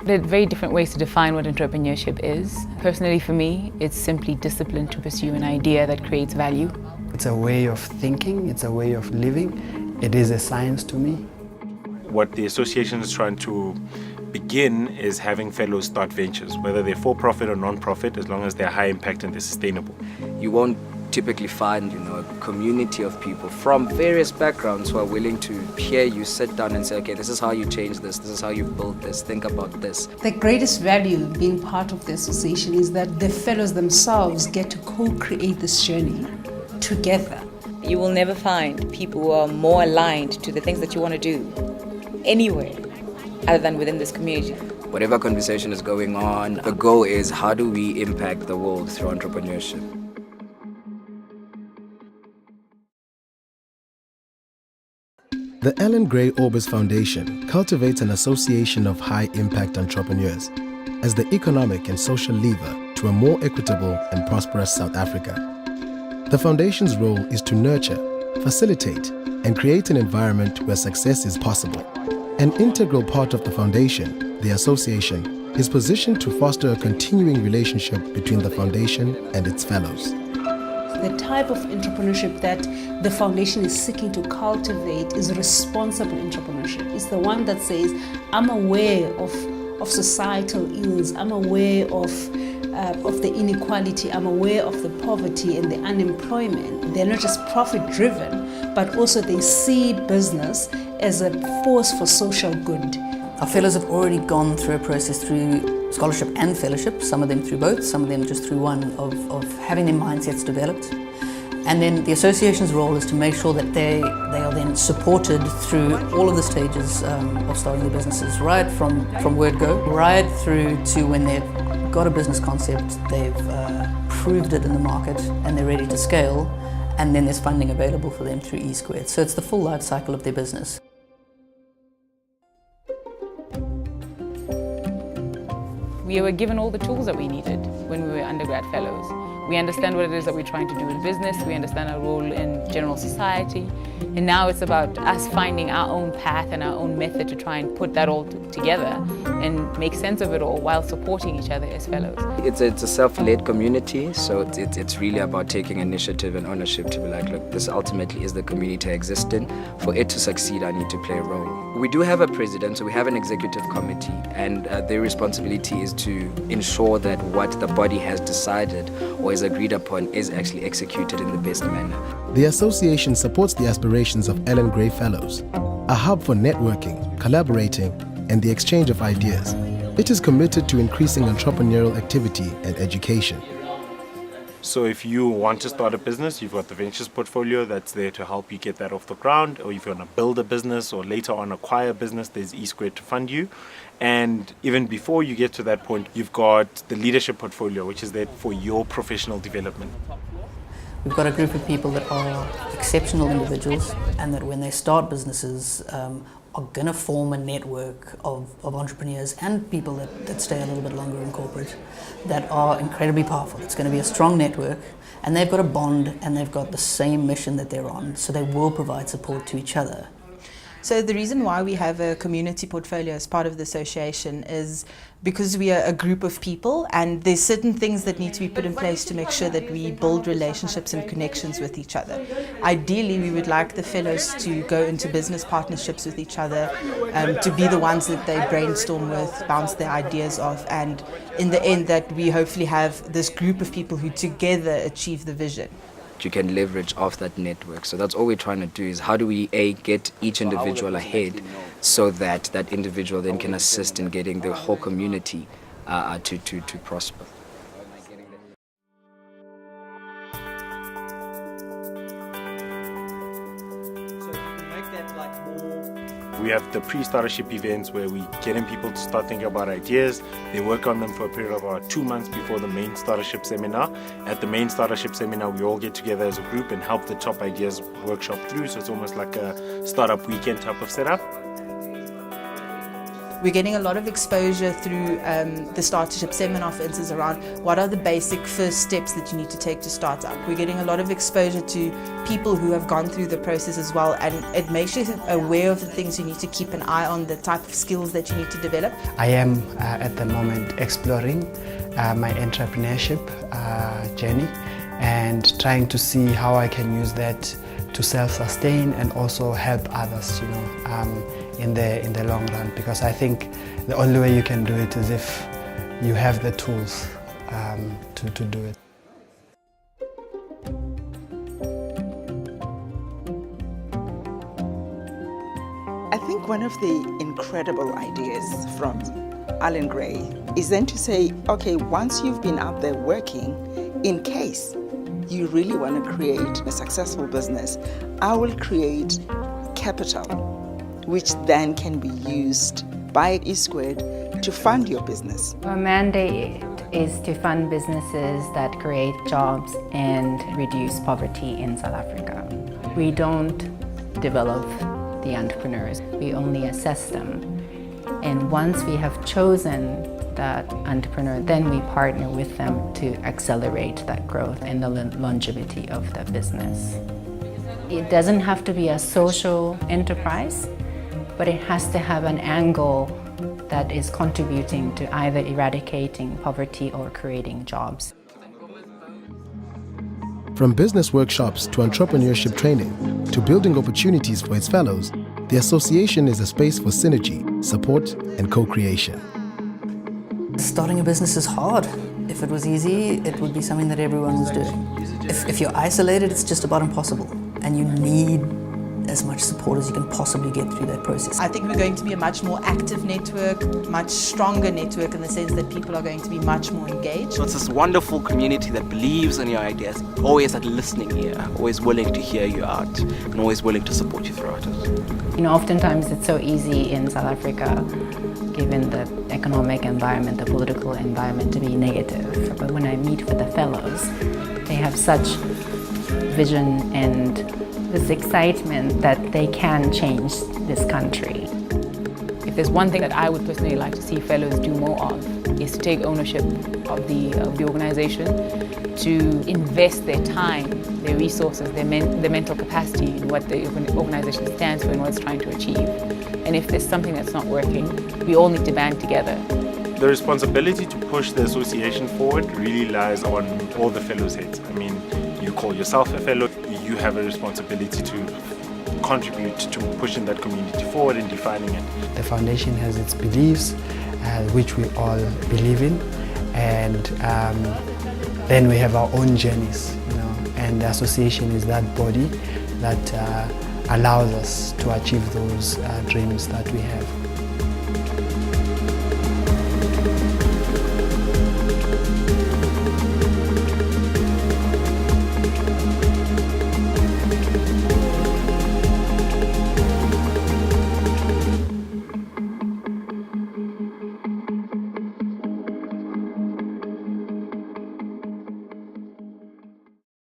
There are very different ways to define what entrepreneurship is. Personally, for me, it's simply discipline to pursue an idea that creates value. It's a way of thinking, it's a way of living. It is a science to me. What the association is trying to begin is having fellows start ventures, whether they're for-profit or non-profit, as long as they're high impact and they're sustainable. You won't typically find, a community of people from various backgrounds who are willing to hear you sit down and say, okay, this is how you change this is how you build this, think about this. The greatest value being part of the association is that the fellows themselves get to co-create this journey together. You will never find people who are more aligned to the things that you want to do anywhere other than within this community. Whatever conversation is going on, the goal is how do we impact the world through entrepreneurship? The Ellen Gray Orbis Foundation cultivates an association of high-impact entrepreneurs as the economic and social lever to a more equitable and prosperous South Africa. The foundation's role is to nurture, facilitate, and create an environment where success is possible. An integral part of the foundation, the association, is positioned to foster a continuing relationship between the foundation and its fellows. The type of entrepreneurship that the foundation is seeking to cultivate is responsible entrepreneurship. It's the one that says, I'm aware of societal ills, I'm aware of the inequality, I'm aware of the poverty and the unemployment. They're not just profit-driven, but also they see business as a force for social good. Our fellows have already gone through a process through scholarship and fellowship, some of them through both, some of them just through one, of having their mindsets developed. And then the association's role is to make sure that they are then supported through all of the stages of starting their businesses, right from word go, right through to when they've got a business concept, they've proved it in the market and they're ready to scale, and then there's funding available for them through E-Squared. So it's the full life cycle of their business. We were given all the tools that we needed when we were undergrad fellows. We understand what it is that we're trying to do in business, we understand our role in general society, and now it's about us finding our own path and our own method to try and put that all together and make sense of it all while supporting each other as fellows. It's a self-led community, so it's really about taking initiative and ownership to be like, look, this ultimately is the community I exist in. For it to succeed, I need to play a role. We do have a president, so we have an executive committee, and their responsibility is to ensure that what the body has decided or is agreed upon is actually executed in the best manner. The association supports the aspirations of Ellen Gray Fellows, a hub for networking, collaborating, and the exchange of ideas. It is committed to increasing entrepreneurial activity and education. So if you want to start a business, you've got the Ventures portfolio that's there to help you get that off the ground, or if you want to build a business or later on acquire a business, there's E-Squared to fund you. And even before you get to that point, you've got the leadership portfolio, which is there for your professional development. We've got a group of people that are exceptional individuals and that when they start businesses are going to form a network of entrepreneurs and people that stay a little bit longer in corporate that are incredibly powerful. It's going to be a strong network, and they've got a bond and they've got the same mission that they're on, so they will provide support to each other. So the reason why we have a community portfolio as part of the association is because we are a group of people, and there's certain things that need to be put in place to make sure that we build relationships and connections with each other. Ideally, we would like the fellows to go into business partnerships with each other, to be the ones that they brainstorm with, bounce their ideas off, and in the end that we hopefully have this group of people who together achieve the vision. You can leverage off that network. So that's all we're trying to do, is how do we get each individual ahead so that that individual then can assist in getting the whole community to prosper. We have the pre-startership events where we getting people to start thinking about ideas. They work on them for a period of about 2 months before the main startership seminar. At the main startership seminar, we all get together as a group and help the top ideas workshop through. So it's almost like a startup weekend type of setup. We're getting a lot of exposure through the Startership seminar, for instance, around what are the basic first steps that you need to take to start up. We're getting a lot of exposure to people who have gone through the process as well, and it makes you aware of the things you need to keep an eye on, the type of skills that you need to develop. I am at the moment exploring my entrepreneurship journey and trying to see how I can use that to self-sustain and also help others, you know, in the long run. Because I think the only way you can do it is if you have the tools to do it. I think one of the incredible ideas from Allan Gray is then to say, okay, once you've been out there working, in case you really want to create a successful business, I will create capital, which then can be used by E-Squared to fund your business. Our mandate is to fund businesses that create jobs and reduce poverty in South Africa. We don't develop the entrepreneurs, we only assess them. And once we have chosen that entrepreneur, then we partner with them to accelerate that growth and the longevity of the business. It doesn't have to be a social enterprise, but it has to have an angle that is contributing to either eradicating poverty or creating jobs. From business workshops to entrepreneurship training to building opportunities for its fellows, the association is a space for synergy, support, and co-creation. Starting a business is hard. If it was easy, it would be something that everyone was doing. If you're isolated, it's just about impossible, and you need as much support as you can possibly get through that process. I think we're going to be a much more active network, much stronger network in the sense that people are going to be much more engaged. So it's this wonderful community that believes in your ideas, always at listening ear, always willing to hear you out, and always willing to support you throughout it. You know, oftentimes it's so easy in South Africa, given the economic environment, the political environment, to be negative. But when I meet with the fellows, they have such vision and this excitement that they can change this country. If there's one thing that I would personally like to see fellows do more of, is to take ownership of the organization, to invest their time, their resources, their mental capacity in what the organization stands for and what it's trying to achieve. And if there's something that's not working, we all need to band together. The responsibility to push the association forward really lies on all the fellows' heads. I mean, you call yourself a fellow, you have a responsibility to contribute to pushing that community forward and defining it. The foundation has its beliefs, which we all believe in, and then we have our own journeys, you know, and the association is that body that allows us to achieve those dreams that we have.